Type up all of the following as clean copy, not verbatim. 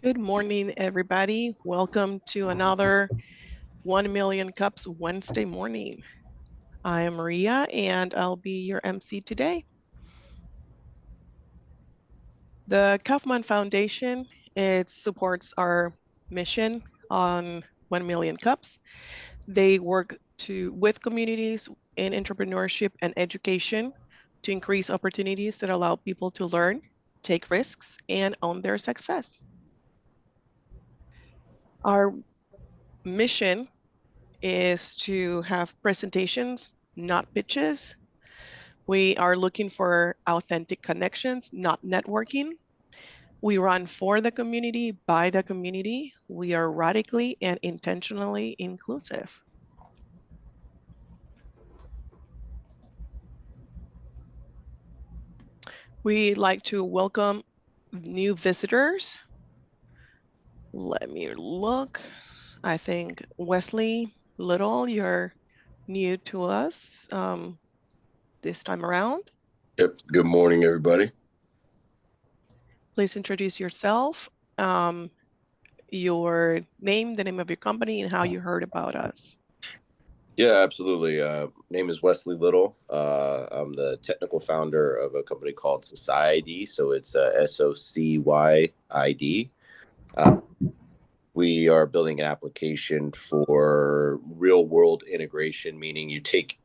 Good morning, everybody. Welcome to another 1 Million Cups Wednesday morning. I am Maria, and I'll be your MC today. The Kaufman Foundation, it supports our mission on 1 Million Cups. They work with communities in entrepreneurship and education to increase opportunities that allow people to learn, take risks, and own their success. Our mission is to have presentations, not pitches. We are looking for authentic connections, not networking. We run for the community, by the community. We are radically and intentionally inclusive. We like to welcome new visitors. Let me look. I think Wesley Little, you're new to us this time around. Yep. Good morning, everybody. Please introduce yourself, your name, the name of your company, and how you heard about us. Yeah, absolutely. Name is Wesley Little. I'm the technical founder of a company called Society. So it's SOCYID. We are building an application for real world integration, meaning you take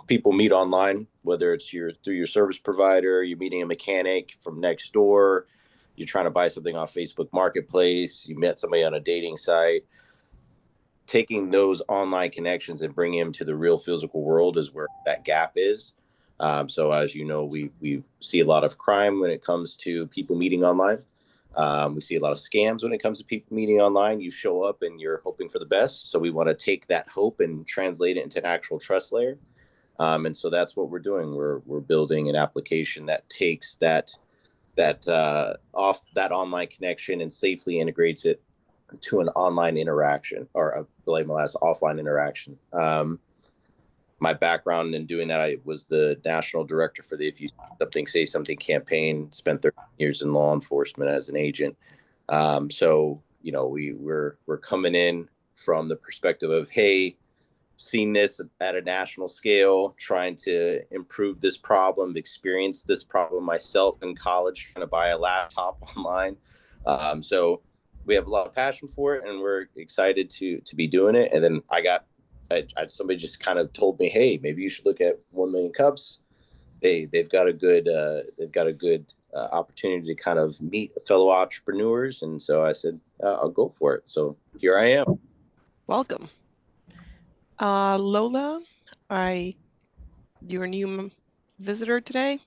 people meet online, whether it's through your service provider, you're meeting a mechanic from next door, you're trying to buy something off Facebook Marketplace, you met somebody on a dating site. Taking those online connections and bringing them to the real physical world is where that gap is. So as you know, we see a lot of crime when it comes to people meeting online. We see a lot of scams when it comes to people meeting online. You show up and you're hoping for the best. So we want to take that hope and translate it into an actual trust layer. And so that's what we're doing. We're building an application that takes that off that online connection and safely integrates it to an online interaction, or I believe my last offline interaction. My background in doing that, I was the national director for the If You Something Say Something campaign, spent 13 years in law enforcement as an agent. So, you know, we're coming in from the perspective of, hey, seen this at a national scale, trying to improve this problem, experienced this problem myself in college, trying to buy a laptop online. So we have a lot of passion for it, and we're excited to be doing it. And then somebody just kind of told me, hey, maybe you should look at 1 Million Cups. They've got a good opportunity to kind of meet fellow entrepreneurs, and so I said I'll go for it. So here I am. Welcome. Lola, you're a new visitor today.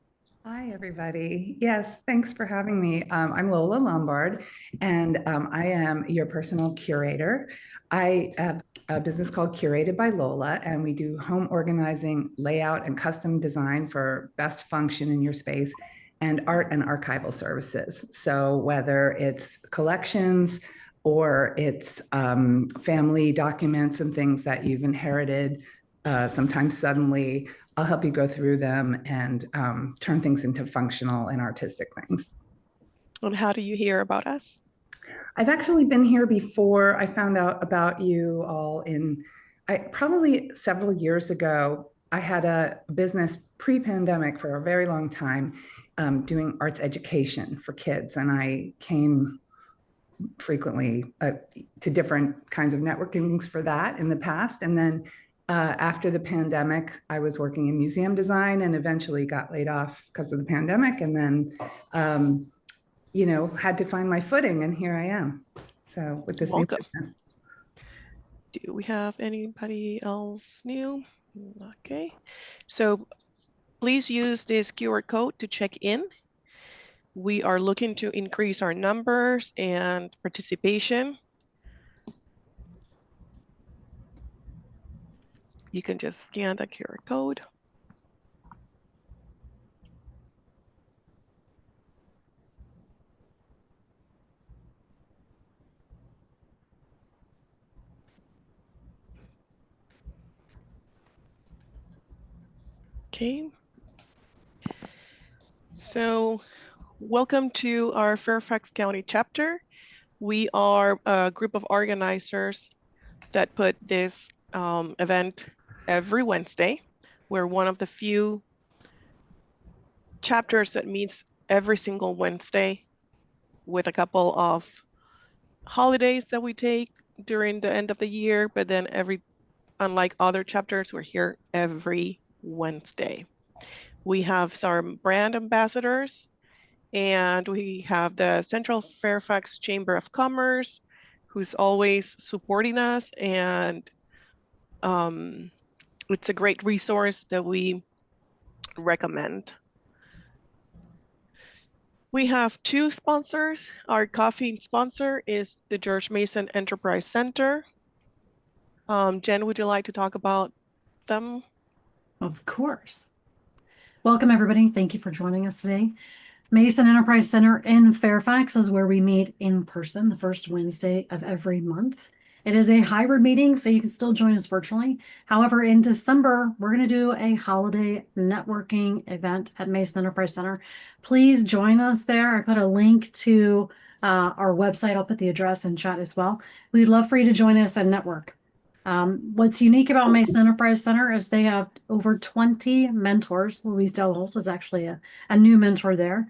Hi, everybody. Yes, thanks for having me. I'm Lola Lombard, and I am your personal curator. I have a business called Curated by Lola, and we do home organizing, layout, and custom design for best function in your space, and art and archival services. So whether it's collections or it's family documents and things that you've inherited, sometimes suddenly, I'll help you go through them and turn things into functional and artistic things. And how do you hear about us? I've actually been here before. I found out about you all probably several years ago. I had a business pre-pandemic for a very long time doing arts education for kids, and I came frequently to different kinds of networkings for that in the past. And then after the pandemic, I was working in museum design and eventually got laid off because of the pandemic. And then, had to find my footing, and here I am. So with this Welcome. new business. Do we have anybody else new? Okay. So please use this QR code to check in. We are looking to increase our numbers and participation. You can just scan the QR code. Okay. So welcome to our Fairfax County chapter. We are a group of organizers that put this event every Wednesday. We're one of the few chapters that meets every single Wednesday with a couple of holidays that we take during the end of the year, but then unlike other chapters, we're here every Wednesday. We have some brand ambassadors, and we have the Central Fairfax Chamber of Commerce, who's always supporting us, and it's a great resource that we recommend. We have two sponsors. Our coffee sponsor is the George Mason Enterprise Center. Jen, would you like to talk about them? Of course. Welcome, everybody. Thank you for joining us today. Mason Enterprise Center in Fairfax is where we meet in person the first Wednesday of every month. It is a hybrid meeting, so you can still join us virtually. However, in December, we're going to do a holiday networking event at Mason Enterprise Center. Please join us there. I put a link to our website. I'll put the address in chat as well. We'd love for you to join us and network. What's unique about Mason Enterprise Center is they have over 20 mentors. Louise Delhos is actually a new mentor there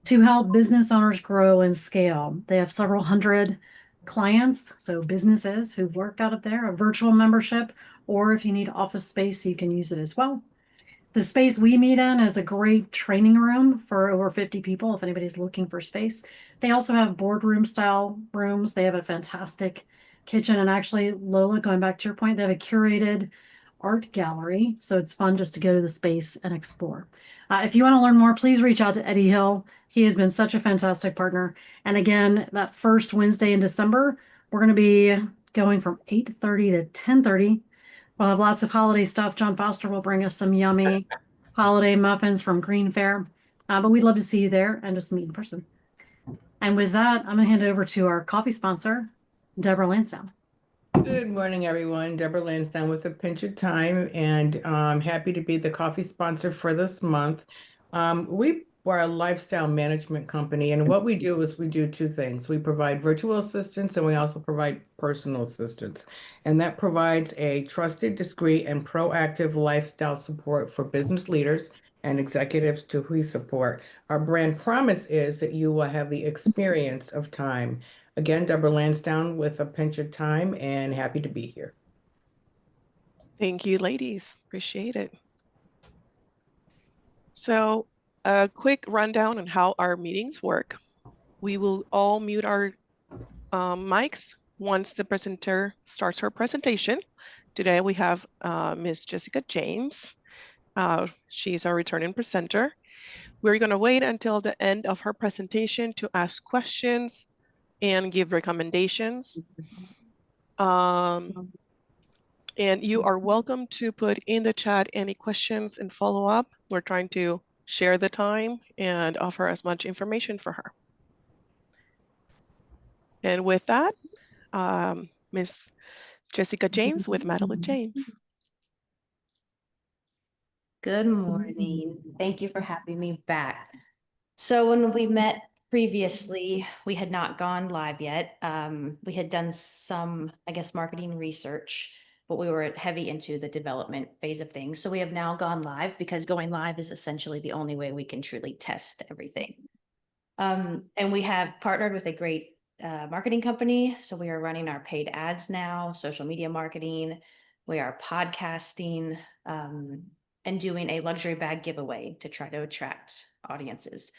to help business owners grow and scale. They have several hundred clients, so businesses who work out of there, a virtual membership, or if you need office space, you can use it as well. The space we meet in is a great training room for over 50 people if anybody's looking for space. They also have boardroom style rooms. They have a fantastic kitchen. And actually, Lola, going back to your point, they have a curated art gallery. So it's fun just to go to the space and explore. If you want to learn more, please reach out to Eddie Hill. He has been such a fantastic partner. And again, that first Wednesday in December, we're going to be going from 8:30 to 10:30. We'll have lots of holiday stuff. John Foster will bring us some yummy holiday muffins from Green Fair. But we'd love to see you there and just meet in person. And with that, I'm going to hand it over to our coffee sponsor, Deborah Lansdowne. Good morning, everyone. Deborah Lansdowne with A Pinch of Time, and I'm happy to be the coffee sponsor for this month. We are a lifestyle management company, and what we do is we do two things. We provide virtual assistance, and we also provide personal assistance. And that provides a trusted, discreet, and proactive lifestyle support for business leaders and executives to who we support. Our brand promise is that you will have the experience of time. Again, Deborah Lansdowne with A Pinch of Time, and happy to be here. Thank you, ladies. Appreciate it. So a quick rundown on how our meetings work. We will all mute our mics once the presenter starts her presentation. Today we have Ms. Jessica James. She's our returning presenter. We're going to wait until the end of her presentation to ask questions and give recommendations. And you are welcome to put in the chat any questions and follow up. We're trying to share the time and offer as much information for her. And with that, Ms. Jessica James with Madilyn James. Good morning. Thank you for having me back. So when we met previously, we had not gone live yet. We had done some, I guess, marketing research, but we were heavy into the development phase of things. So we have now gone live because going live is essentially the only way we can truly test everything. And we have partnered with a great marketing company. So we are running our paid ads now, social media marketing. We are podcasting and doing a luxury bag giveaway to try to attract audiences.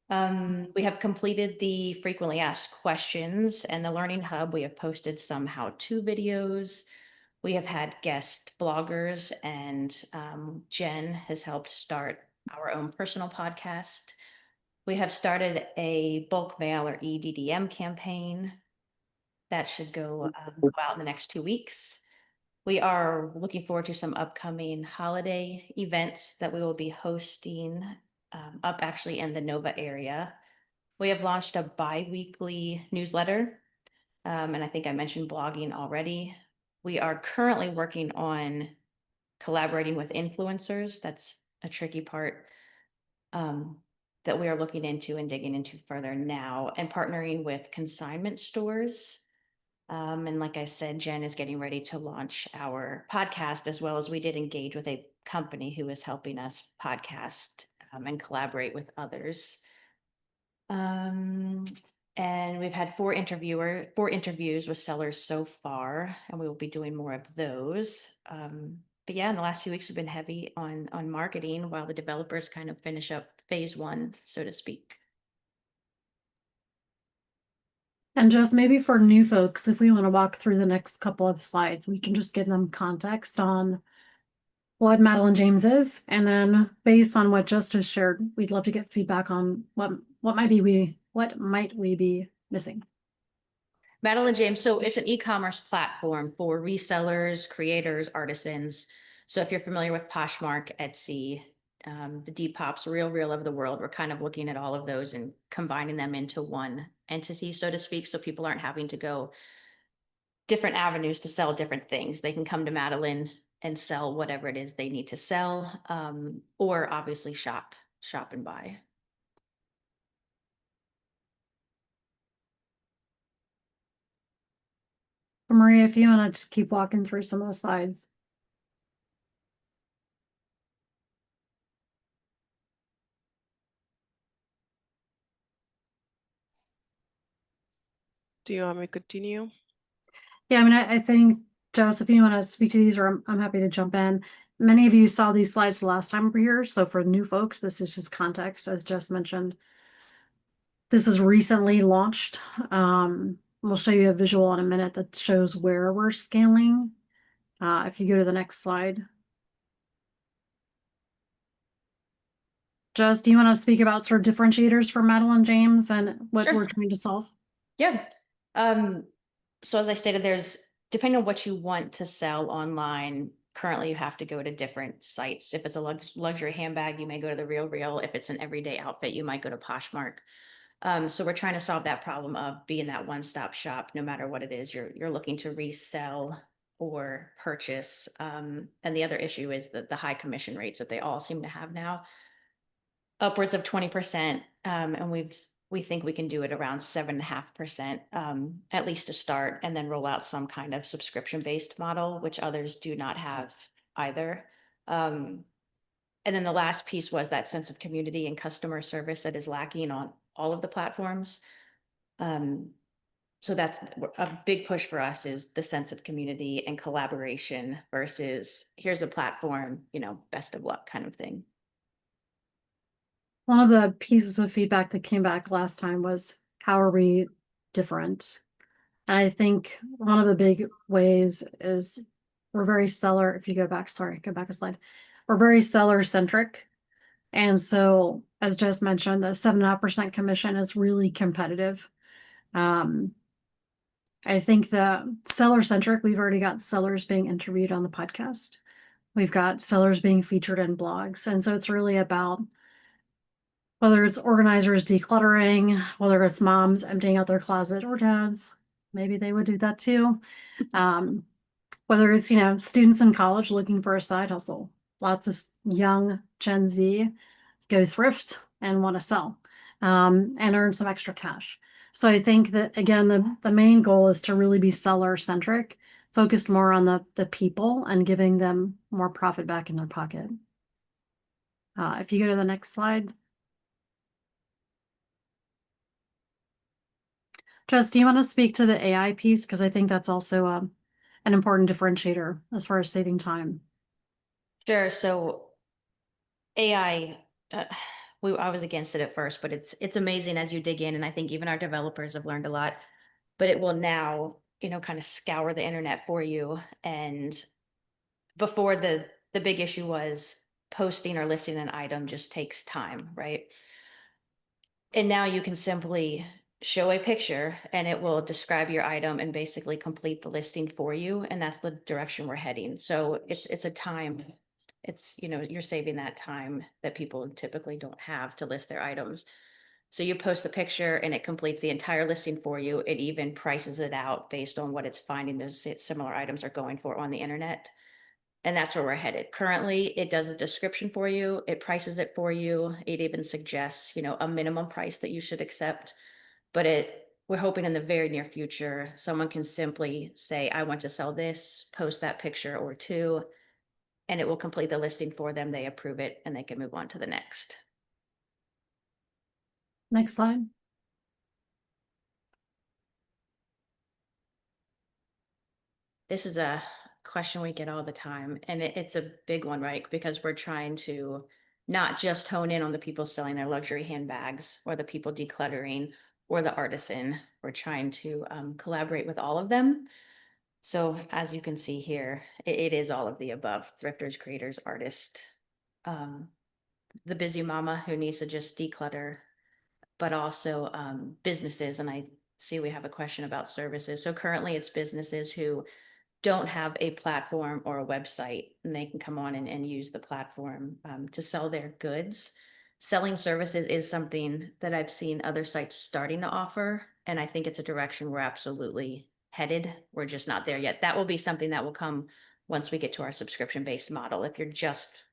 We have completed the frequently asked questions and the Learning Hub. We have posted some how-to videos. We have had guest bloggers, and Jen has helped start our own personal podcast. We have started a bulk mail or EDDM campaign that should go out in the next 2 weeks. We are looking forward to some upcoming holiday events that we will be hosting up actually in the Nova area. We have launched a bi-weekly newsletter, and I think I mentioned blogging already. We are currently working on collaborating with influencers. That's a tricky part. that we are looking into and digging into further now, and partnering with consignment stores. And like I said, Jen is getting ready to launch our podcast, as well as we did engage with a company who is helping us podcast and collaborate with others. And we've had four interviews with sellers so far, and we will be doing more of those. But yeah, in the last few weeks, we've been heavy on marketing while the developers kind of finish up phase one, so to speak. And just maybe for new folks, if we want to walk through the next couple of slides, we can just give them context on what Madilyn James is. And then based on what Justice shared, we'd love to get feedback on what might we be missing. Madilyn James, so it's an e-commerce platform for resellers, creators, artisans. So if you're familiar with Poshmark, Etsy, the Depop's, Real of the world, we're kind of looking at all of those and combining them into one entity, so to speak, so people aren't having to go different avenues to sell different things. They can come to Madilyn and sell whatever it is they need to sell, or obviously shop and buy. Maria, if you want to just keep walking through some of the slides. Do you want me to continue? Yeah, I mean, I think, Joseph, if you want to speak to these, or I'm happy to jump in. Many of you saw these slides the last time we were here. So for new folks, this is just context, as Jess mentioned. This is recently launched. We'll show you a visual in a minute that shows where we're scaling. If you go to the next slide. Jess, do you want to speak about sort of differentiators for Madilyn James and what we're trying to solve? Yeah. So as I stated, depending on what you want to sell online, currently you have to go to different sites. If it's a luxury handbag, you may go to the Real. If it's an everyday outfit, you might go to Poshmark. So we're trying to solve that problem of being that one-stop shop, no matter what it is you're looking to resell or purchase. And the other issue is the high commission rates that they all seem to have now, upwards of 20%. And we think we can do it around 7.5%, at least to start, and then roll out some kind of subscription-based model, which others do not have either. And then the last piece was that sense of community and customer service that is lacking on all of the platforms. So that's a big push for us, is the sense of community and collaboration versus here's a platform, best of luck kind of thing. One of the pieces of feedback that came back last time was, how are we different? And I think one of the big ways is we're very seller. If you go back a slide. We're very seller centric. And so, as Jess mentioned, the 7.5% commission is really competitive. I think the seller centric, we've already got sellers being interviewed on the podcast. We've got sellers being featured in blogs. And so it's really about whether it's organizers decluttering, whether it's moms emptying out their closet, or dads, maybe they would do that too. Whether it's, students in college looking for a side hustle. Lots of young Gen Z go thrift and want to sell and earn some extra cash. So I think that, again, the main goal is to really be seller centric, focused more on the people and giving them more profit back in their pocket. If you go to the next slide. Jess, do you want to speak to the AI piece? Because I think that's also an important differentiator as far as saving time. Sure. So AI, I was against it at first, but it's amazing as you dig in. And I think even our developers have learned a lot, but it will now, kind of scour the internet for you. And before, the big issue was posting or listing an item just takes time, right? And now you can simply show a picture and it will describe your item and basically complete the listing for you. And that's the direction we're heading. So it's a time, you're saving that time that people typically don't have to list their items. So you post the picture and it completes the entire listing for you. It even prices it out based on what it's finding those similar items are going for on the internet. And that's where we're headed. Currently, it does a description for you. It prices it for you. It even suggests, you know, a minimum price that you should accept. But we're hoping in the very near future, someone can simply say, I want to sell this, post that picture or two, and it will complete the listing for them. They approve it and they can move on to the next. Next slide. This is a question we get all the time, and it's a big one, right? Because we're trying to not just hone in on the people selling their luxury handbags or the people decluttering or the artisan. We're trying to collaborate with all of them. So as you can see here, it is all of the above: thrifters, creators, artists, the busy mama who needs to just declutter, but also businesses. And I see we have a question about services. So currently it's businesses who don't have a platform or a website, and they can come on and use the platform to sell their goods. Selling services is something that I've seen other sites starting to offer, and I think it's a direction we're absolutely headed. We're just not there yet. That will be something that will come once we get to our subscription-based model. If you're just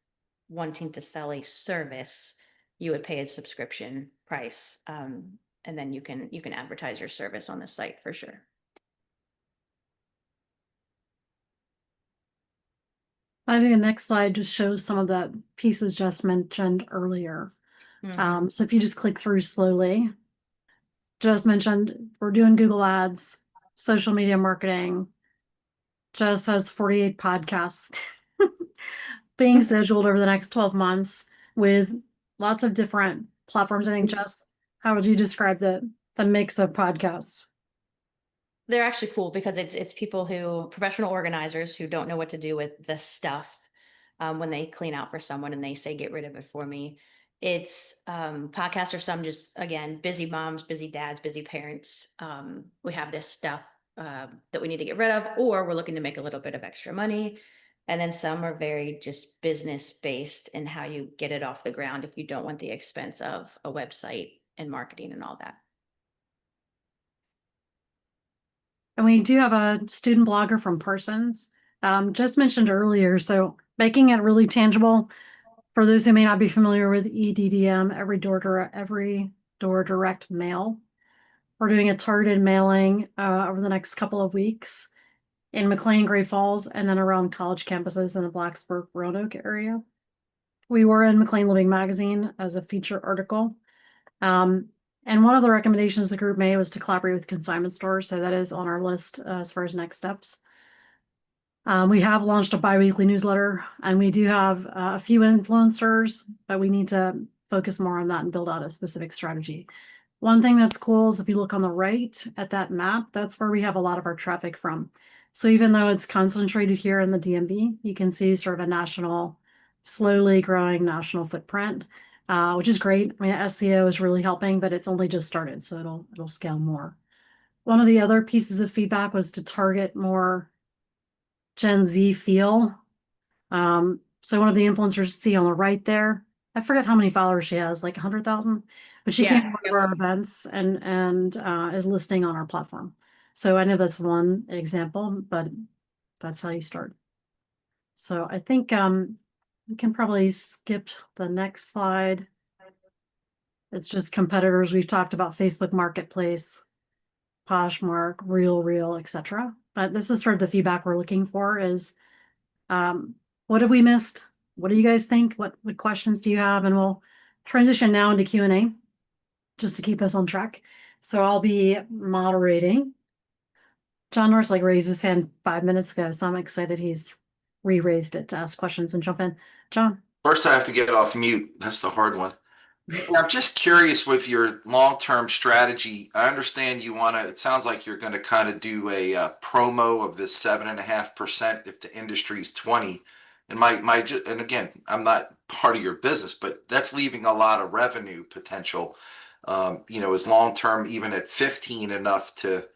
wanting to sell a service, you would pay a subscription price, and then you can advertise your service on the site for sure. I think the next slide just shows some of the pieces just mentioned earlier. So if you just click through slowly, just mentioned we're doing Google Ads, social media marketing, just has 48 podcasts being scheduled over the next 12 months with lots of different platforms. I think, Jess, how would you describe the mix of podcasts? They're actually cool because it's people professional organizers who don't know what to do with the stuff when they clean out for someone and they say, get rid of it for me. It's podcasts are some just, again, busy moms, busy dads, busy parents. We have this stuff that we need to get rid of, or we're looking to make a little bit of extra money. And then some are very just business based in how you get it off the ground if you don't want the expense of a website and marketing and all that. And we do have a student blogger from Parsons, just mentioned earlier. So making it really tangible for those who may not be familiar with EDDM, every door direct mail. We're doing a targeted mailing over the next couple of weeks in McLean, Great Falls, and then around college campuses in the Blacksburg, Roanoke area. We were in McLean Living Magazine as a feature article. And one of the recommendations the group made was to collaborate with consignment stores. So that is on our list as far as next steps. We have launched a bi-weekly newsletter, and we do have a few influencers, but we need to focus more on that and build out a specific strategy. One thing that's cool is if you look on the right at that map, that's where we have a lot of our traffic from. So even though it's concentrated here in the DMV, you can see sort of a slowly growing national footprint. Which is great. I mean, SEO is really helping, but it's only just started, so it'll scale more. One of the other pieces of feedback was to target more Gen Z feel. So one of the influencers see on the right there, I forget how many followers she has, like 100,000, but she came to one of our events and is listing on our platform. So I know that's one example, but that's how you start. So I think we can probably skip the next slide. It's just competitors. We've talked about Facebook Marketplace, Poshmark, RealReal, etc. But this is sort of the feedback we're looking for is what have we missed? What do you guys think? What questions do you have? And we'll transition now into Q&A just to keep us on track. So I'll be moderating. John Norris raised his hand 5 minutes ago, so I'm excited he's re-raised it to ask questions and jump in. John? First, I have to get off mute. That's the hard one. I'm just curious with your long-term strategy. I understand it sounds like you're going to kind of do a promo of this 7.5% if the industry is 20. And and again, I'm not part of your business, but that's leaving a lot of revenue potential. Is long-term even at 15 enough to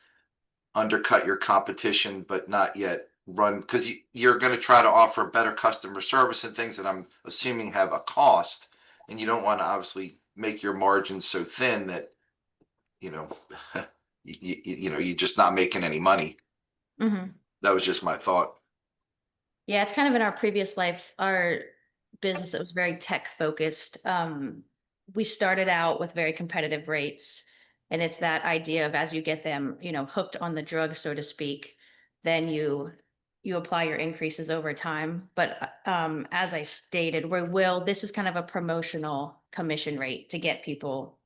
undercut your competition, but not yet run, because you're going to try to offer better customer service and things that I'm assuming have a cost, and you don't want to obviously make your margins so thin that you're just not making any money. Mm-hmm. That was just my thought. Yeah, it's kind of in our previous life, our business that was very tech focused. We started out with very competitive rates, and it's that idea of as you get them, hooked on the drug, so to speak, then you apply your increases over time. But as I stated, this is kind of a promotional commission rate to get people,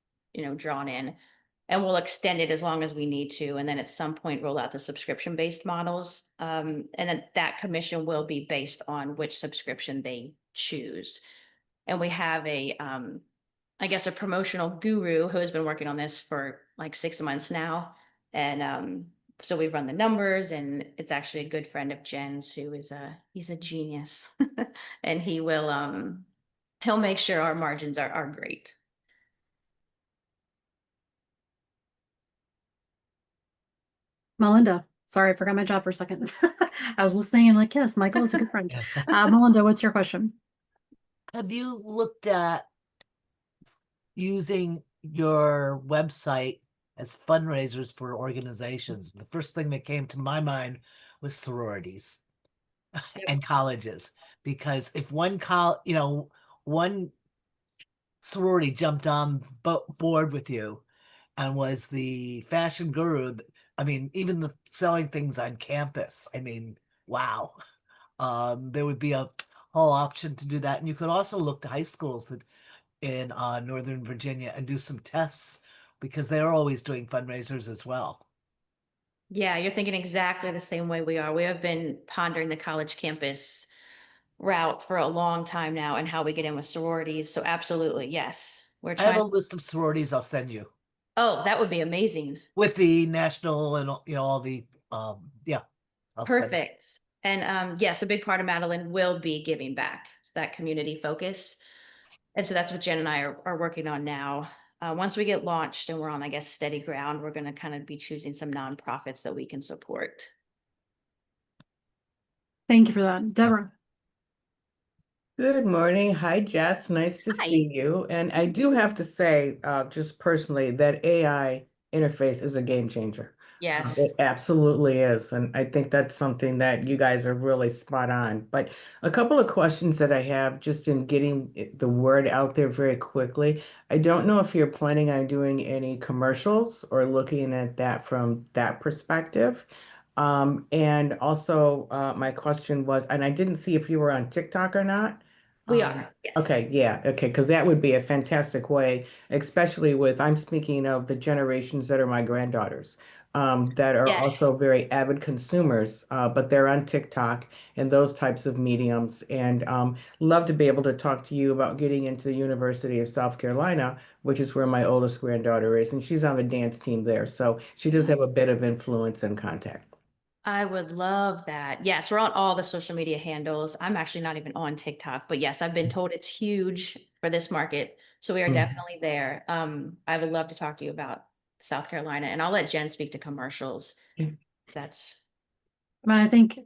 drawn in. And we'll extend it as long as we need to. And then at some point, roll out the subscription-based models. And then that commission will be based on which subscription they choose. And we have I guess, a promotional guru who has been working on this for like 6 months now. And so we run the numbers, and it's actually a good friend of Jen's who he's a genius. And he'll make sure our margins are great. Melinda, sorry, I forgot my job for a second. I was listening and like, yes, Michael is a good friend. Melinda, what's your question? Have you looked at using your website as fundraisers for organizations? The first thing that came to my mind was sororities and colleges, because if one sorority jumped on board with you and was the fashion guru, I mean, even the selling things on campus, I mean, wow. There would be a whole option to do that. And you could also look to high schools in Northern Virginia and do some tests, because they're always doing fundraisers as well. Yeah, you're thinking exactly the same way we are. We have been pondering the college campus route for a long time now and how we get in with sororities. So absolutely, yes. We're I have a trying. list of sororities I'll send you Oh, that would be amazing. with the national and all the yeah, I'll send it. Perfect. And yes, a big part of Madilyn will be giving back. It's that community focus. And so that's what Jen and I are working on now. Once we get launched and we're on, I guess, steady ground, we're going to kind of be choosing some nonprofits that we can support. Thank you for that. Deborah. Good morning. Hi, Jess. Nice to Hi. see you. And I do have to say, just personally, that AI interface is a game changer. Yes. It absolutely is. And I think that's something that you guys are really spot on. But a couple of questions that I have just in getting the word out there very quickly. I don't know if you're planning on doing any commercials or looking at that from that perspective. And also, my question was, and I didn't see if you were on TikTok or not. We are. Yes. Okay, yeah, okay, because that would be a fantastic way, especially I'm speaking of the generations that are my granddaughters, that are Yes. also very avid consumers, but they're on TikTok and those types of mediums. And love to be able to talk to you about getting into the University of South Carolina, which is where my oldest granddaughter is, and she's on the dance team there. So she does have a bit of influence and contact. I would love that. Yes, we're on all the social media handles. I'm actually not even on TikTok, but yes, I've been told it's huge for this market. So we are definitely there. I would love to talk to you about South Carolina, and I'll let Jen speak to commercials. That's I mean, I think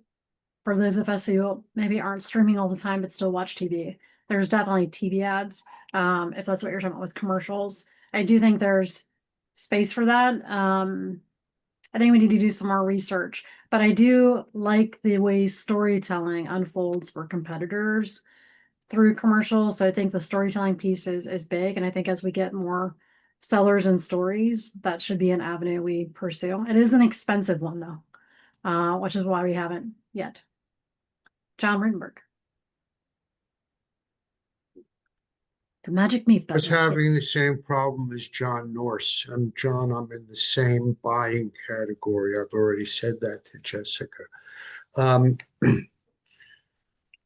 for those of us who maybe aren't streaming all the time but still watch TV, there's definitely TV ads. If that's what you're talking about with commercials, I do think there's space for that. I think we need to do some more research, but I do like the way storytelling unfolds for competitors through commercials. So I think the storytelling piece is big. And I think as we get more sellers and stories, that should be an avenue we pursue. It is an expensive one though, which is why we haven't yet. John Rittenberg. The magic meat I was button. having the same problem as John Norse. John, I'm in the same buying category. I've already said that to Jessica. Um,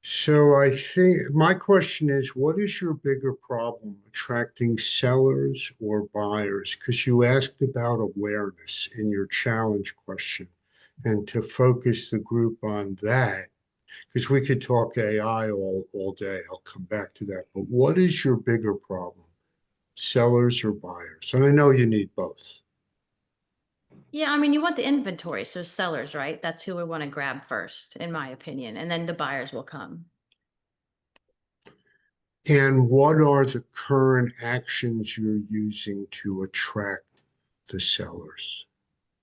so I think my question is, what is your bigger problem, attracting sellers or buyers? Because you asked about awareness in your challenge question, and to focus the group on that, because we could talk AI all day. I'll come back to that. But what is your bigger problem? Sellers or buyers? And I know you need both. yeah, I mean, you want the inventory, so sellers, right? That's who we want to grab first, in my opinion, and then the buyers will come. And what are the current actions you're using to attract the sellers?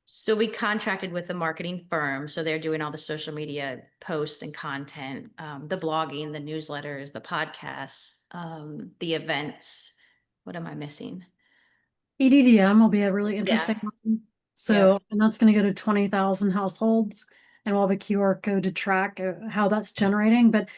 So we contracted with a marketing firm. So they're doing all the social media posts and content, the blogging, the newsletters, the podcasts, the events. What am I missing? EDDM will be a really Yeah. interesting one. So, and that's going to go to 20,000 households, and we'll have a QR code to track how that's generating. But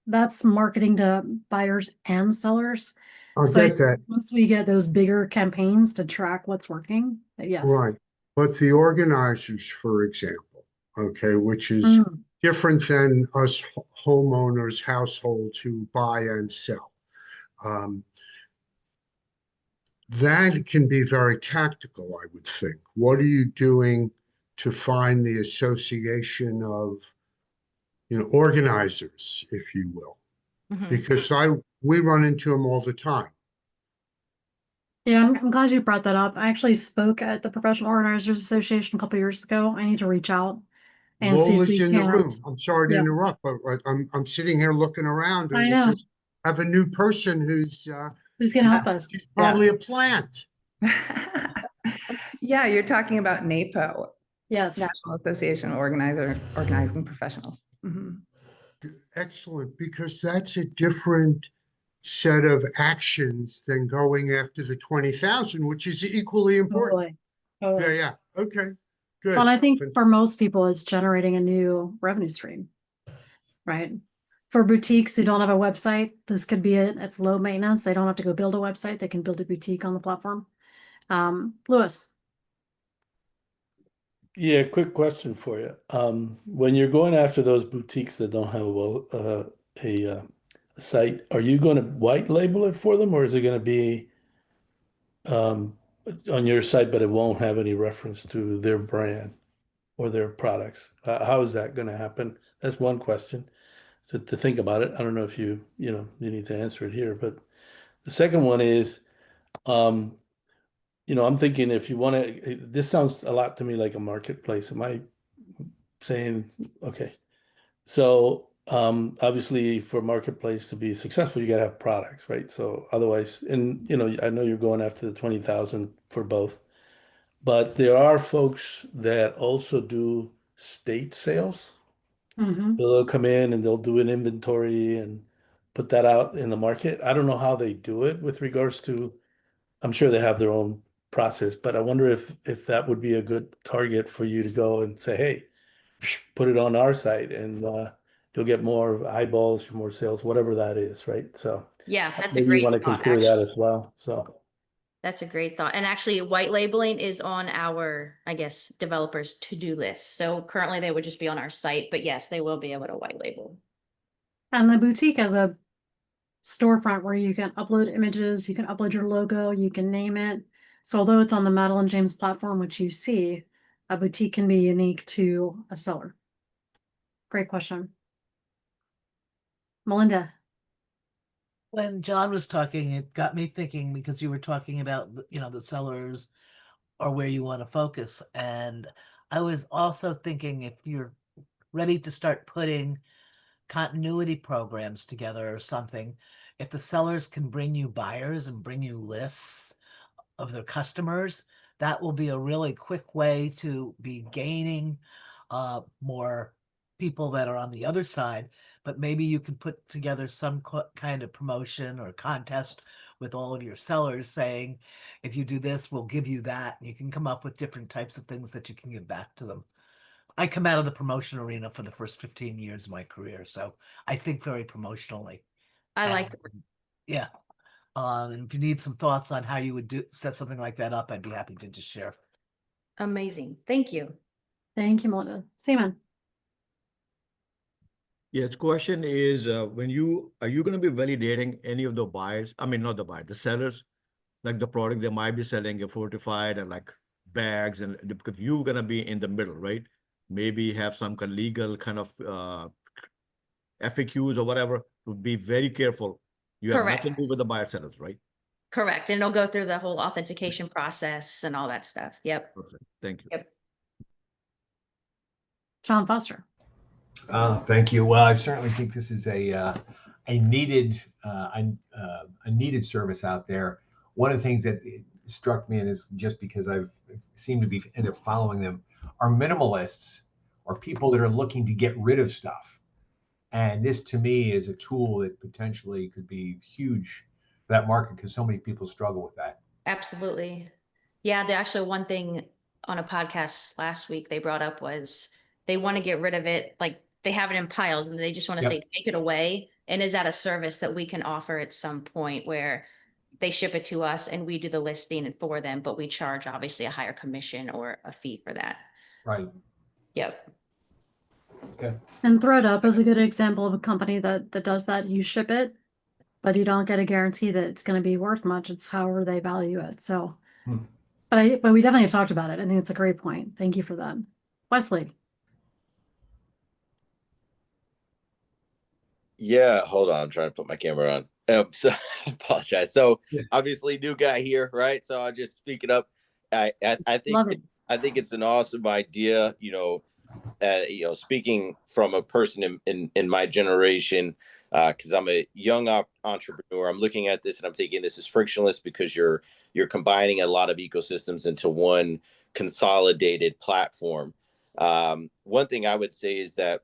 that's marketing to buyers and sellers. I'll So get that. once we get those bigger campaigns to track what's working, yes. Right. But the organizers, for example, okay, which is Mm. different than us homeowners, households who buy and sell. That can be very tactical, I would think. What are you doing to find the association of, organizers, if you will? Because we run into them all the time. Yeah, I'm glad you brought that up. I actually spoke at the Professional Organizers Association a couple years ago. I need to reach out and see if Lola's we in the can. room. I'm sorry to Yeah. interrupt, but I'm sitting here looking around, and I we know. just have a new person who's Who's going to help us? she's probably a plant. Yeah, you're talking about NAPO, Yes. National Association of Organizing Professionals. Mhm. Excellent, because that's a different set of actions than going after the 20,000, which is equally important. Totally. Yeah. Okay. Good. Well, I think for most people, it's generating a new revenue stream, right? For boutiques who don't have a website, this could be it. It's low maintenance. They don't have to go build a website. They can build a boutique on the platform. Louis. Yeah, quick question for you. When you're going after those boutiques that don't have a site, are you going to white label it for them, or is it going to be um, on your site, but it won't have any reference to their brand or their products? How is that going to happen? That's one question. So to think about it, I don't know if you need to answer it here, but the second one is, um, I'm thinking if you want to, this sounds a lot to me like a marketplace. Am I saying, okay? So obviously for marketplace to be successful, you got to have products, right? So otherwise, and I know you're going after the 20,000 for both, but there are folks that also do state sales. Mm-hmm. They'll come in and they'll do an inventory and put that out in the market. I don't know how they do it with regards to, I'm sure they have their own process, but I wonder if that would be a good target for you to go and say, hey, put it on our site, and you'll get more eyeballs, more sales, whatever that is, right? So Yeah, that's a maybe you great want to thought, consider that actually. as well. So That's a great thought. And actually, white labeling is on our, I guess, developers' to-do list. So currently they would just be on our site, but yes, they will be able to white label. And the boutique has a storefront where you can upload images, you can upload your logo, you can name it. So although it's on the Madilyn James platform, which you see, a boutique can be unique to a seller. Great question. Melinda. When John was talking, it got me thinking, because you were talking about, the sellers or where you want to focus. And I was also thinking, if you're ready to start putting continuity programs together or something, if the sellers can bring you buyers and bring you lists of their customers, that will be a really quick way to be gaining more people that are on the other side. But maybe you can put together some kind of promotion or contest with all of your sellers saying, if you do this, we'll give you that. And you can come up with different types of things that you can give back to them. I come out of the promotion arena for the first 15 years of my career, so I think very promotionally. I like it. Yeah. And if you need some thoughts on how you would set something like that up, I'd be happy to just share. Amazing. Thank you. Thank you, Melinda. Simon. Yes, question is, are you going to be validating any of the buyers? I mean, not the buyers, the sellers, like the product they might be selling, a fortified and like bags, and because you're going to be in the middle, right? Maybe have some kind of legal kind of FAQs or whatever. To be very careful. You have nothing to do with the buyer sellers, right? Correct. And it'll go through the whole authentication process and all that stuff. Yep. Perfect. Thank you. Yep. John Foster. Thank you. Well, I certainly think this is a needed service out there. One of the things that struck me, and is just because I've seemed to be end up following them, are minimalists or people that are looking to get rid of stuff. And this to me is a tool that potentially could be huge for that market because so many people struggle with that. Absolutely. Yeah, the actual one thing on a podcast last week they brought up was they want to get rid of it. Like they have it in piles and they just want to say, take it away. And is that a service that we can offer at some point where they ship it to us and we do the listing for them, but we charge obviously a higher commission or a fee for that. Right. Yep. Okay. And ThreadUp is a good example of a company that does that. You ship it, but you don't get a guarantee that it's going to be worth much. It's however they value it. So, but we definitely have talked about it. I think it's a great point. Thank you for that. Wesley. Yeah, hold on. I'm trying to put my camera on. So I apologize. So obviously new guy here, right? So I'm just speaking up. I think it's an awesome idea. Speaking from a person in my generation, because I'm a young entrepreneur, I'm looking at this and I'm thinking this is frictionless because you're combining a lot of ecosystems into one consolidated platform. One thing I would say is that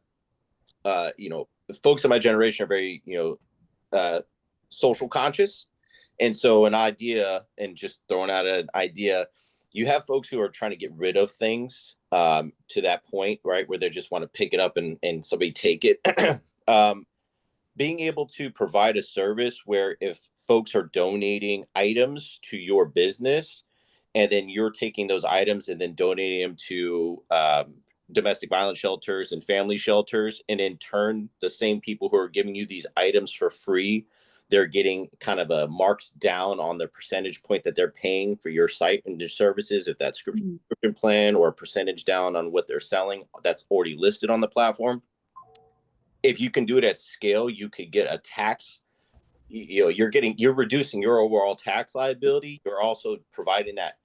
folks in my generation are very social conscious, and so an idea, and just throwing out an idea, you have folks who are trying to get rid of things to that point, right, where they just want to pick it up and somebody take it. Being able to provide a service where if folks are donating items to your business and then you're taking those items and then donating them to domestic violence shelters and family shelters, and in turn the same people who are giving you these items for free, they're getting kind of a marked down on the percentage point that they're paying for your site and your services, if that's subscription plan, or a percentage down on what they're selling that's already listed on the platform. If you can do it at scale, you could get a tax. You're reducing your overall tax liability. You're also providing that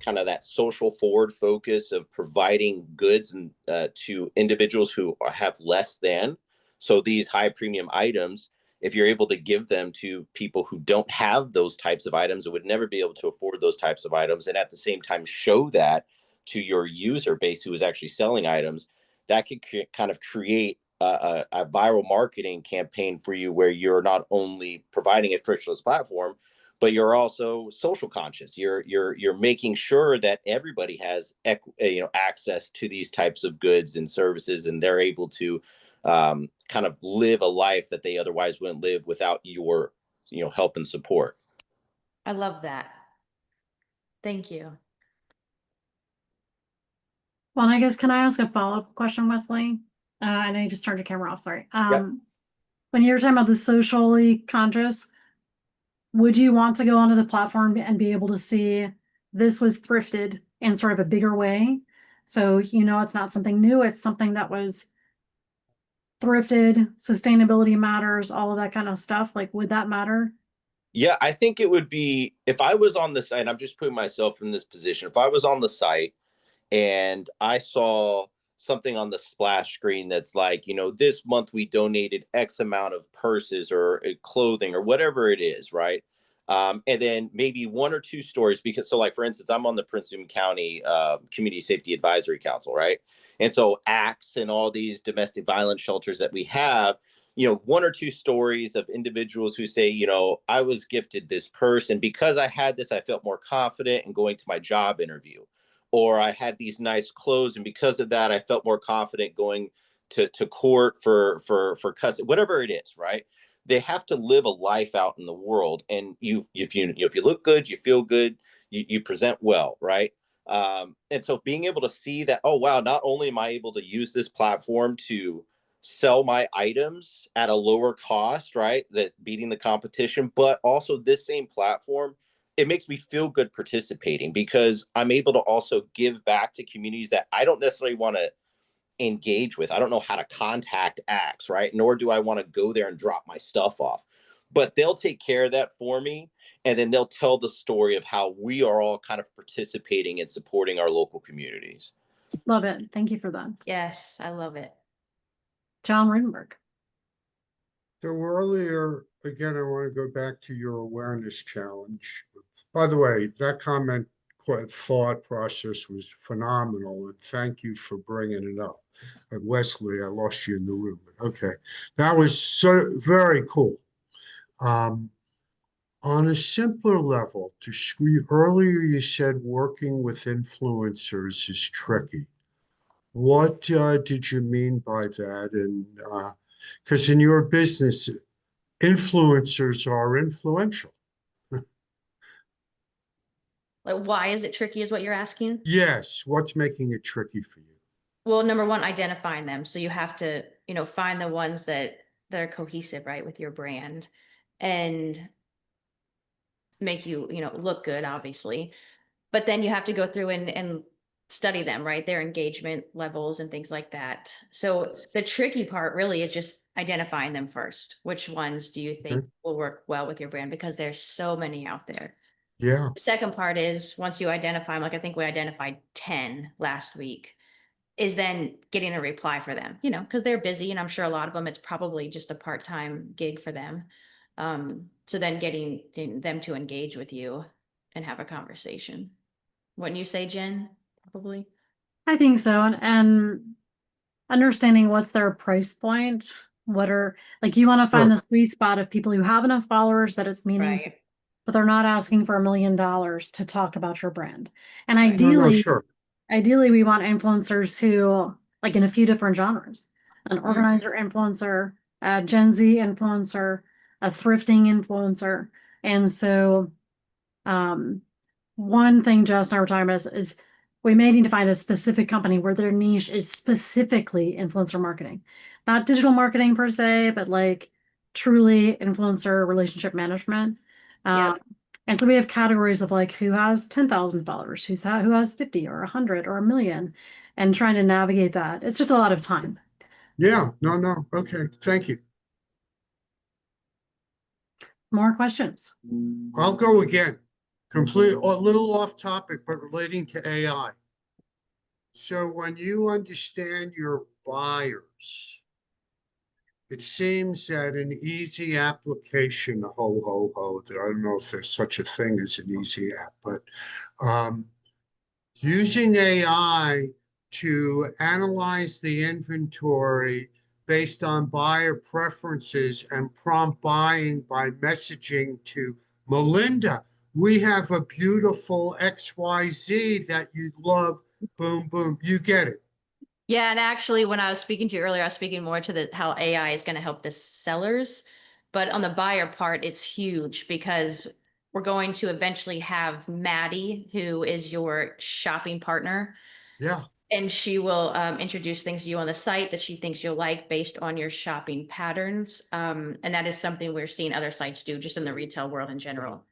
kind of that social forward focus of providing goods and to individuals who have less than. So these high premium items, if you're able to give them to people who don't have those types of items, or would never be able to afford those types of items, and at the same time show that to your user base who is actually selling items, that could kind of create a viral marketing campaign for you, where you're not only providing a frictionless platform, but you're also social conscious. You're making sure that everybody has access to these types of goods and services, and they're able to kind of live a life that they otherwise wouldn't live without your help and support. I love that. Thank you. Well, I guess, can I ask a follow-up question, Wesley? I know you just turned your camera off, sorry. When you're talking about the socially conscious, would you want to go onto the platform and be able to see this was thrifted in sort of a bigger way? So, it's not something new, it's something that was thrifted, sustainability matters, all of that kind of stuff. Like, would that matter? Yeah, I think it would be, if I was on the site, I'm just putting myself in this position. If I was on the site and I saw something on the splash screen that's like, this month we donated X amount of purses or clothing or whatever it is, right? And then maybe one or two stories, because so like, for instance, I'm on the Prince William County Community Safety Advisory Council, right? And so ACTS and all these domestic violence shelters that we have, one or two stories of individuals who say, I was gifted this purse, and because I had this, I felt more confident in going to my job interview. Or I had these nice clothes, and because of that, I felt more confident going to court for custody, whatever it is, right? They have to live a life out in the world, and if you look good, you feel good, you present well, right? And so being able to see that, oh wow, not only am I able to use this platform to sell my items at a lower cost, right, that beating the competition, but also this same platform, it makes me feel good participating, because I'm able to also give back to communities that I don't necessarily want to engage with. I don't know how to contact acts, right? Nor do I want to go there and drop my stuff off. But they'll take care of that for me. And then they'll tell the story of how we are all kind of participating and supporting our local communities. Love it. Thank you for that. Yes, I love it. John Rittenberg. So earlier, again, I want to go back to your awareness challenge with By the way, that comment, thought process was phenomenal, and thank you for bringing it up. Wesley, I lost you in the room. Okay, that was so very cool. Um, on a simpler level, earlier you said working with influencers is tricky. What did you mean by that? And because in your business, influencers are influential. Like, why is it tricky is what you're asking? Yes. What's making it tricky for you? Well, number one, identifying them. So you have to, find the ones that are cohesive, right, with your brand and make you, look good, obviously. But then you have to go through and study them, right? Their engagement levels and things like that. So the tricky part really is just identifying them first. Which ones do you think Okay. will work well with your brand? Because there's so many out there. Yeah. The second part is once you identify them, like I think we identified 10 last week, is then getting a reply for them, because they're busy and I'm sure a lot of them, it's probably just a part-time gig for them. So then getting them to engage with you and have a conversation. Wouldn't you say, Jen? Probably. I think so. And understanding what's their price point. What are, like, you want to find Sure. the sweet spot of people who have enough followers that it's meaningful, Right. but they're not asking for $1 million to talk about your brand. And Right. No, sure. ideally we want influencers who, like, in a few different genres, an Mhm. organizer influencer, a Gen Z influencer, a thrifting influencer. And so, one thing Jess and I were talking about is we may need to find a specific company where their niche is specifically influencer marketing, not digital marketing per se, but like truly influencer relationship management. Yep. And so we have categories of like who has 10,000 followers, who has 50 or 100 or 1 million, and trying to navigate that. It's just a lot of time. Yeah. No. Okay. Thank you. More questions? I'll go again. A little off topic, but relating to AI. So when you understand your buyers, it seems that an easy application, I don't know if there's such a thing as an easy app, but um, using AI to analyze the inventory based on buyer preferences and prompt buying by messaging to Melinda, we have a beautiful XYZ that you'd love. Boom, boom. You get it. Yeah, and actually, when I was speaking to you earlier, I was speaking more to how AI is going to help the sellers, but on the buyer part, it's huge because we're going to eventually have Maddie, who is your shopping partner, Yeah. and she will introduce things to you on the site that she thinks you'll like based on your shopping patterns. And that is something we're seeing other sites do just in the retail world in general.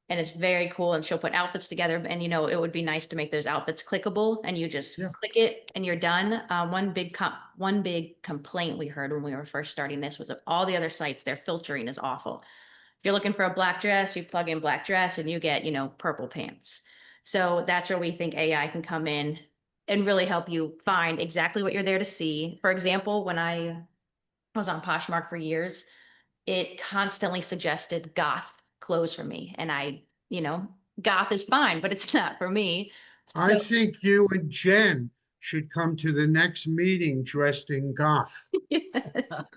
And it's very cool. And she'll put outfits together. And it would be nice to make those outfits clickable and you just click it and you're done. One big complaint we heard when we were first starting this was that all the other sites, their filtering is awful. If you're looking for a black dress, you plug in black dress and you get, purple pants. So that's where we think AI can come in and really help you find exactly what you're there to see. For example, when I was on Poshmark for years, it constantly suggested goth clothes for me. And goth is fine, but it's not for me. I So think you and Jen should come to the next meeting dressed in goth. yes.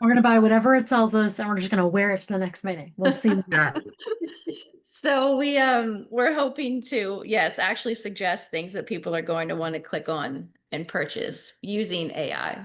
We're going to buy whatever it tells us and we're just going to wear it to the next meeting. We'll see. Exactly. So we're hoping to, yes, actually suggest things that people are going to want to click on and purchase using AI.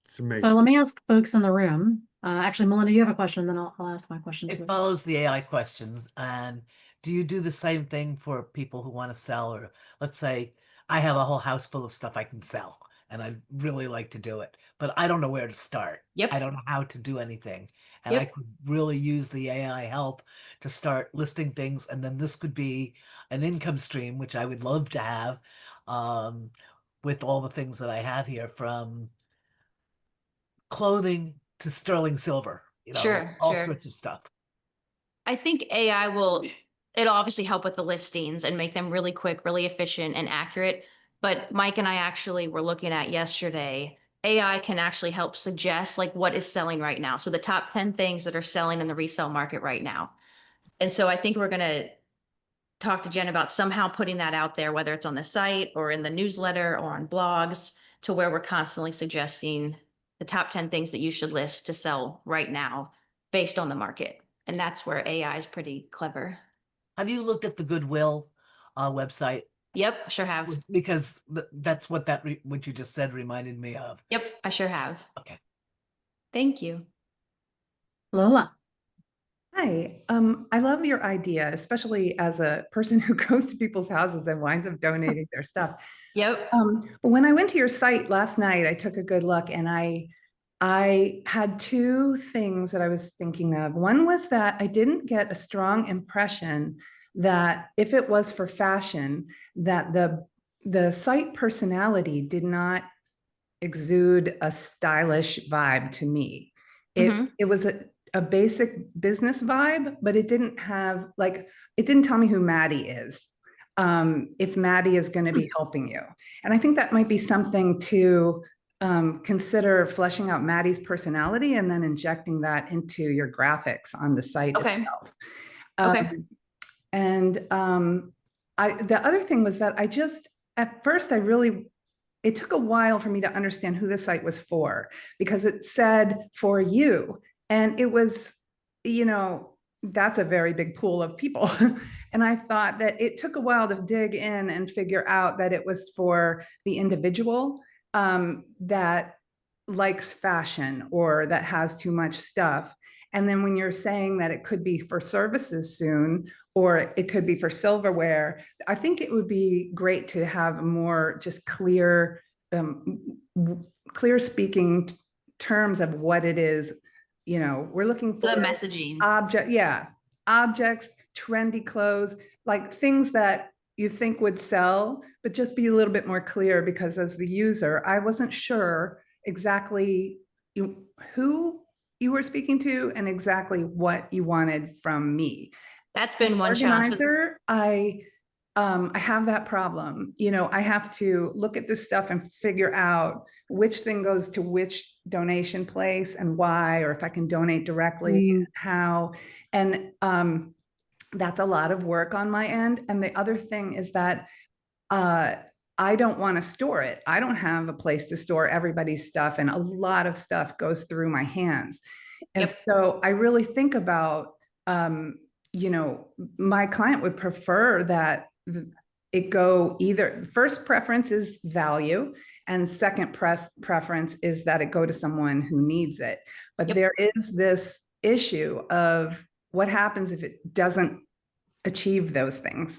It's amazing. So let me ask folks in the room. Actually, Melinda, you have a question, then I'll ask my question too. It follows the AI questions. And do you do the same thing for people who want to sell? Or let's say I have a whole house full of stuff I can sell and I'd really like to do it, but I don't know where to start. Yep. I don't know how to do anything. And I Yep. could really use the AI help to start listing things. And then this could be an income stream, which I would love to have, with all the things that I have here, from clothing to sterling silver, Sure, all sure. sorts of stuff. I think it'll obviously help with the listings and make them really quick, really efficient and accurate. But Mike and I actually were looking at yesterday, AI can actually help suggest like what is selling right now. So the top 10 things that are selling in the resale market right now. And so I think we're going to talk to Jen about somehow putting that out there, whether it's on the site or in the newsletter or on blogs, to where we're constantly suggesting the top 10 things that you should list to sell right now based on the market. And that's where AI is pretty clever. Have you looked at the Goodwill website? Yep, sure have. Because that's what what you just said reminded me of. Yep, I sure have. Okay. Thank you. Lola. Hi, I love your idea, especially as a person who goes to people's houses and winds up donating their stuff. Yep. But when I went to your site last night, I took a good look and I had two things that I was thinking of. One was that I didn't get a strong impression that if it was for fashion, that the site personality did not exude a stylish vibe to me. It was a basic business vibe, but it didn't have it didn't tell me who Maddie is. If Maddie is going to be helping you. And I think that might be something to consider, fleshing out Maddie's personality and then injecting that into your graphics on the site itself. Okay. And the other thing was that at first it took a while for me to understand who the site was for, because it said for you. And it was, that's a very big pool of people. And I thought that it took a while to dig in and figure out that it was for the individual that likes fashion or that has too much stuff. And then when you're saying that it could be for services soon, or it could be for silverware, I think it would be great to have more just clear speaking terms of what it is. We're looking for the messaging. Objects, trendy clothes, like things that you think would sell, but just be a little bit more clear, because as the user, I wasn't sure exactly who you were speaking to and exactly what you wanted from me. That's been one challenge. Organizer, I have that problem. I have to look at this stuff and figure out which thing goes to which donation place and why, or if I can donate directly, how. And that's a lot of work on my end. And the other thing is that I don't want to store it. I don't have a place to store everybody's stuff, and a lot of stuff goes through my hands. And so I really think about, my client would prefer that it go either, first preference is value, and second preference is that it go to someone who needs it. But there is this issue of what happens if it doesn't achieve those things.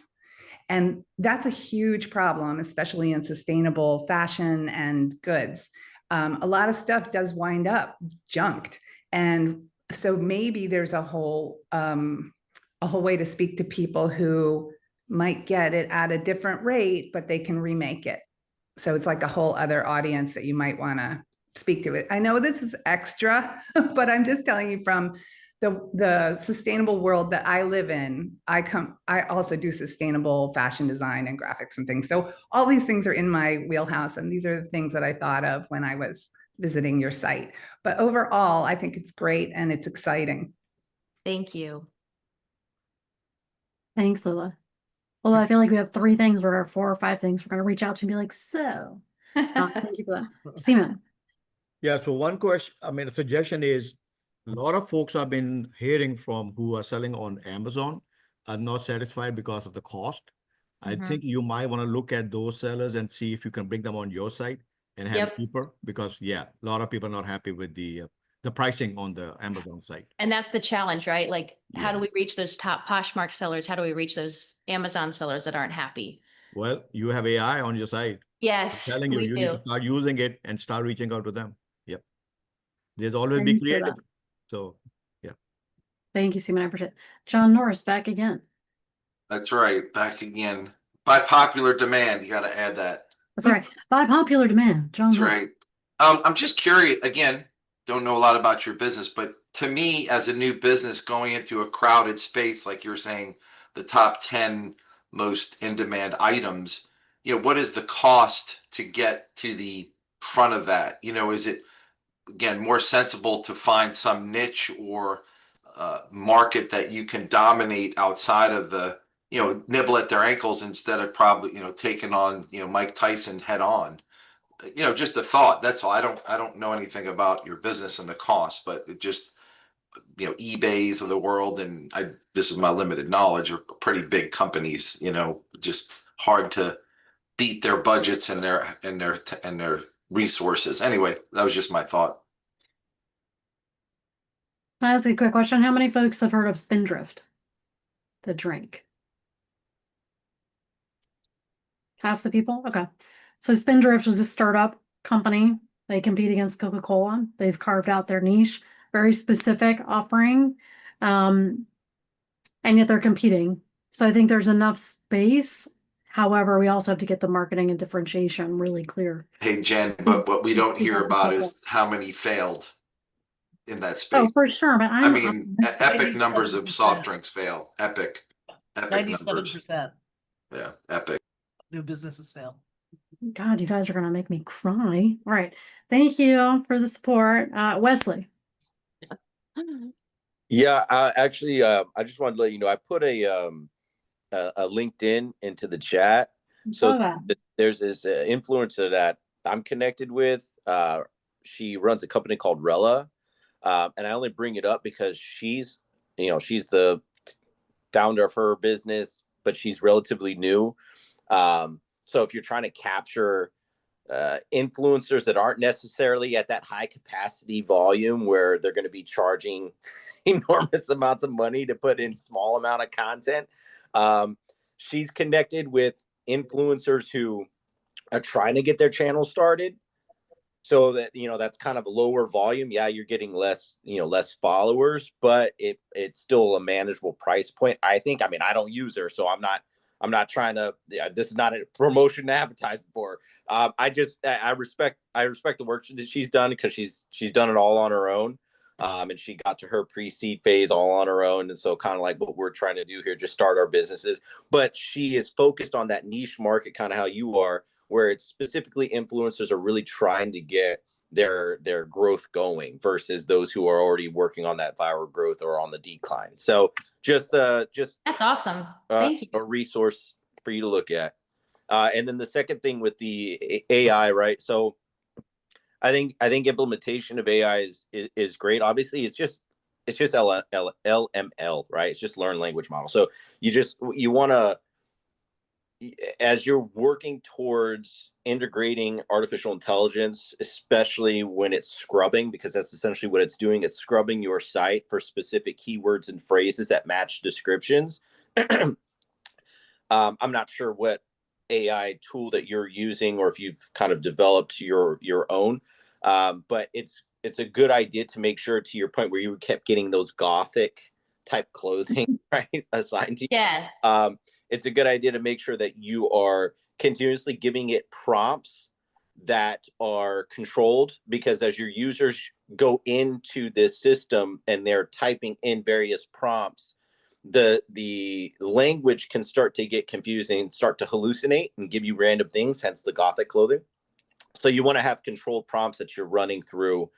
And that's a huge problem, especially in sustainable fashion and goods. A lot of stuff does wind up junked. And so maybe there's a whole way to speak to people who might get it at a different rate, but they can remake it. So it's like a whole other audience that you might want to speak to it. I know this is extra, but I'm just telling you from the sustainable world that I live in. I also do sustainable fashion design and graphics and things. So all these things are in my wheelhouse. And these are the things that I thought of when I was visiting your site. But overall, I think it's great and it's exciting. Thank you. Thanks, Lola. Lola, I feel like we have 3 things or 4 or 5 things we're going to reach out to and be like, so. Thank you for that. Seema. Yeah, so one question, a suggestion is, a lot of folks I've been hearing from who are selling on Amazon are not satisfied because of the cost. I think you might want to look at those sellers and see if you can bring them on your site and have it cheaper, because a lot of people are not happy with the pricing on the Amazon site. And that's the challenge, right? Like, how do we reach those top Poshmark sellers? How do we reach those Amazon sellers that aren't happy? Well, you have AI on your site. Yes, I'm telling you, you need to start using it and start reaching out to them. Yep. There's always be creative. So, yeah. Thank you, Seema. I appreciate it. John Norris, back again. That's right. Back again. By popular demand. You got to add that. That's right. By popular demand, John That's Norris. right. I'm just curious, again, don't know a lot about your business, but to me, as a new business going into a crowded space, like you're saying, the top 10 most in-demand items, what is the cost to get to the front of that? Is it, again, more sensible to find some niche or market that you can dominate outside of the, nibble at their ankles instead of probably, taking on, Mike Tyson head on. Just a thought. That's all. I don't know anything about your business and the cost, but it just, eBays of the world, and this is my limited knowledge, are pretty big companies, just hard to beat their budgets and their resources. Anyway, that was just my thought. Can I ask you a quick question? How many folks have heard of Spindrift, the drink? Half the people? Okay. So Spindrift is a startup company. They compete against Coca-Cola. They've carved out their niche, very specific offering. And yet they're competing. So I think there's enough space. However, we also have to get the marketing and differentiation really clear. Hey, Jen, but what we don't hear about is how many failed in that space. Oh, for sure. But I mean, epic numbers of soft 97%. drinks fail. Epic numbers. 97%. Yeah, epic. New businesses fail. God, you guys are going to make me cry. All right. Thank you for the support. Wesley. Yeah, actually, I just wanted to let you know I put a LinkedIn into the chat. So there's this influencer that I'm connected with. She runs a company called Rella, and I only bring it up because she's the founder of her business, but she's relatively new. So if you're trying to capture influencers that aren't necessarily at that high capacity volume where they're going to be charging enormous amounts of money to put in small amount of content, she's connected with influencers who are trying to get their channel started, so that that's kind of a lower volume. Yeah, you're getting less followers, but it's still a manageable price point, I think. I mean, I don't use her, so I'm not trying to. This is not a promotion to advertise for. I respect the work that she's done, because she's done it all on her own, and she got to her pre-seed phase all on her own. And so kind of like what we're trying to do here, just start our businesses. But she is focused on that niche market, kind of how you are, where it's specifically influencers are really trying to get their growth going versus those who are already working on that viral growth or on the decline. So just that's awesome. Thank you. A resource for you to look at. And then the second thing with the AI, right? So I think implementation of AI is great. Obviously, it's just LML, right? It's just learned language model. So you want to, as you're working towards integrating artificial intelligence, especially when it's scrubbing, because that's essentially what it's doing. It's scrubbing your site for specific keywords and phrases that match descriptions. I'm not sure what AI tool that you're using, or if you've kind of developed your own, but it's a good idea to make sure, to your point where you kept getting those gothic type clothing, right, assigned to you. Yes. It's a good idea to make sure that you are continuously giving it prompts that are controlled, because as your users go into this system and they're typing in various prompts, the language can start to get confusing, start to hallucinate and give you random things, hence the gothic clothing. So you want to have controlled prompts that you're running through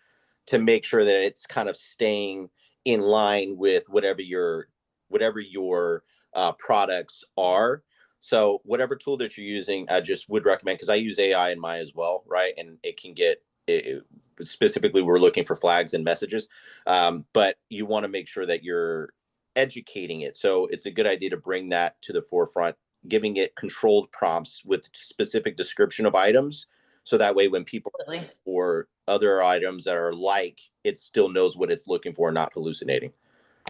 to make sure that it's kind of staying in line with whatever your products are. So whatever tool that you're using, I just would recommend, because I use AI in mine as well, right? And it can get specifically, we're looking for flags and messages, but you want to make sure that you're educating it. So it's a good idea to bring that to the forefront, giving it controlled prompts with specific description of items. So that way, when people or other items that are like, it still knows what it's looking for, not hallucinating.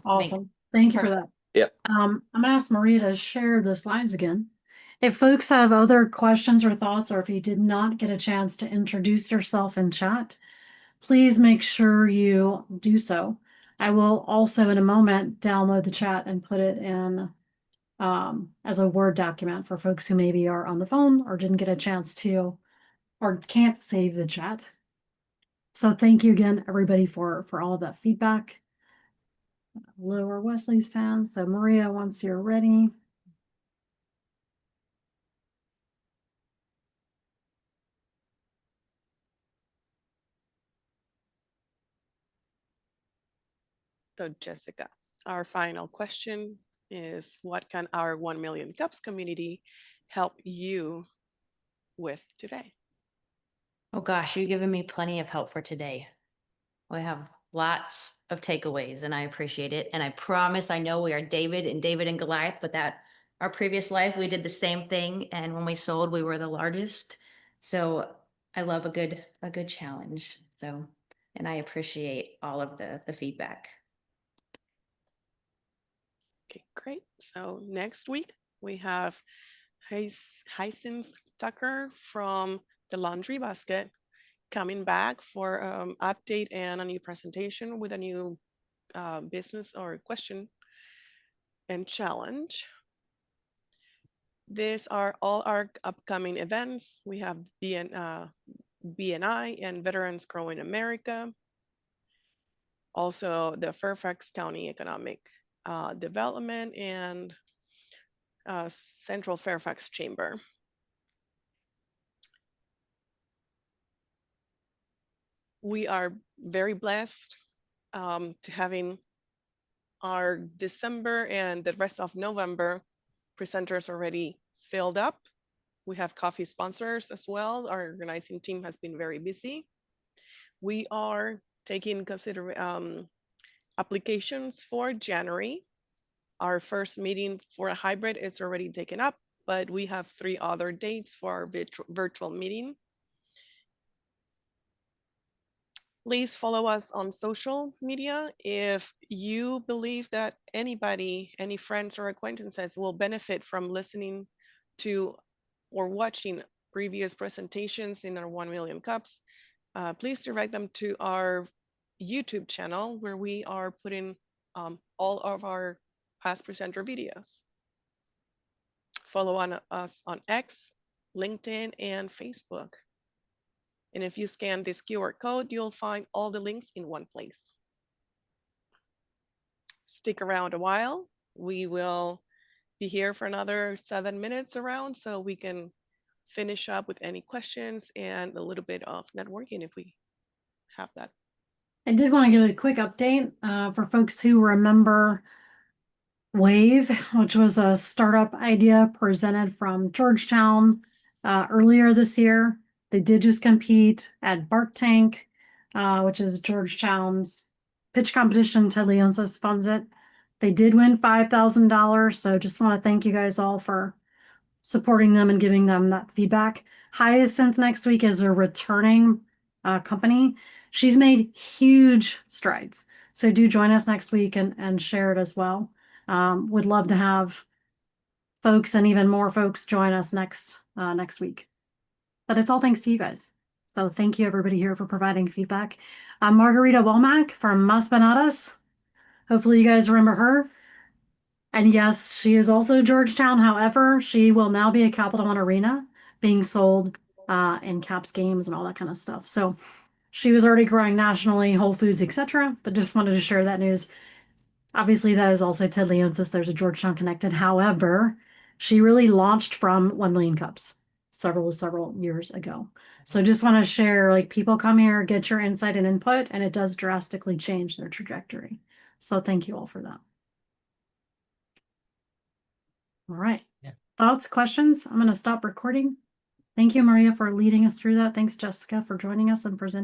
Awesome. Thank you for that. Yeah. I'm going to ask Maria to share the slides again. If folks have other questions or thoughts, or if you did not get a chance to introduce yourself in chat, please make sure you do so. I will also in a moment download the chat and put it in as a Word document for folks who maybe are on the phone or didn't get a chance to, or can't save the chat. So thank you again, everybody, for all of that feedback. Lower Wesley's hand. So Maria, once you're ready. So Jessica. Our final question is, what can our 1 Million Cups community help you with today? Oh gosh, you've given me plenty of help for today. We have lots of takeaways and I appreciate it. And I promise I know we are David and Goliath, but that our previous life, we did the same thing. And when we sold, we were the largest. So I love a good challenge. So, and I appreciate all of the feedback. Okay, great. So next week we have Hyacinth Tucker from the Laundry Basket coming back for update and a new presentation with a new business or question and challenge. These are all our upcoming events. We have BNI and Veterans Growing America. Also the Fairfax County Economic Development and Central Fairfax Chamber. We are very blessed to having our December and the rest of November presenters already filled up. We have coffee sponsors as well. Our organizing team has been very busy. We are taking applications for January. Our first meeting for a hybrid is already taken up, but we have 3 other dates for our virtual meeting. Please follow us on social media. If you believe that anybody, any friends or acquaintances will benefit from listening to or watching previous presentations in our 1 Million Cups, please direct them to our YouTube channel where we are putting all of our past presenter videos. Follow us on X, LinkedIn, and Facebook. And if you scan this QR code, you'll find all the links in one place. Stick around a while. We will be here for another 7 minutes around so we can finish up with any questions and a little bit of networking if we have that. I did want to give a quick update for folks who remember Wave, which was a startup idea presented from Georgetown earlier this year. They did just compete at Bark Tank, which is Georgetown's pitch competition. Ted Leonsis funds it. They did win $5,000. So just want to thank you guys all for supporting them and giving them that feedback. Hyacinth next week is a returning company. She's made huge strides. So do join us next week and share it as well. Would love to have folks and even more folks join us next week. But it's all thanks to you guys. So thank you everybody here for providing feedback. Margarita Womack from Masbanadas. Hopefully you guys remember her. And yes, she is also Georgetown. However, she will now be a Capital One Arena being sold in Caps games and all that kind of stuff. So she was already growing nationally, Whole Foods, etc. But just wanted to share that news. Obviously, that is also Ted Leonsis. There's a Georgetown connected. However, she really launched from 1 Million Cups several years ago. So just want to share, like, people come here, get your insight and input, and it does drastically change their trajectory. So thank you all for that. All right. Yeah. Thoughts, questions? I'm going to stop recording. Thank you, Maria, for leading us through that. Thanks, Jessica, for joining us and presenting.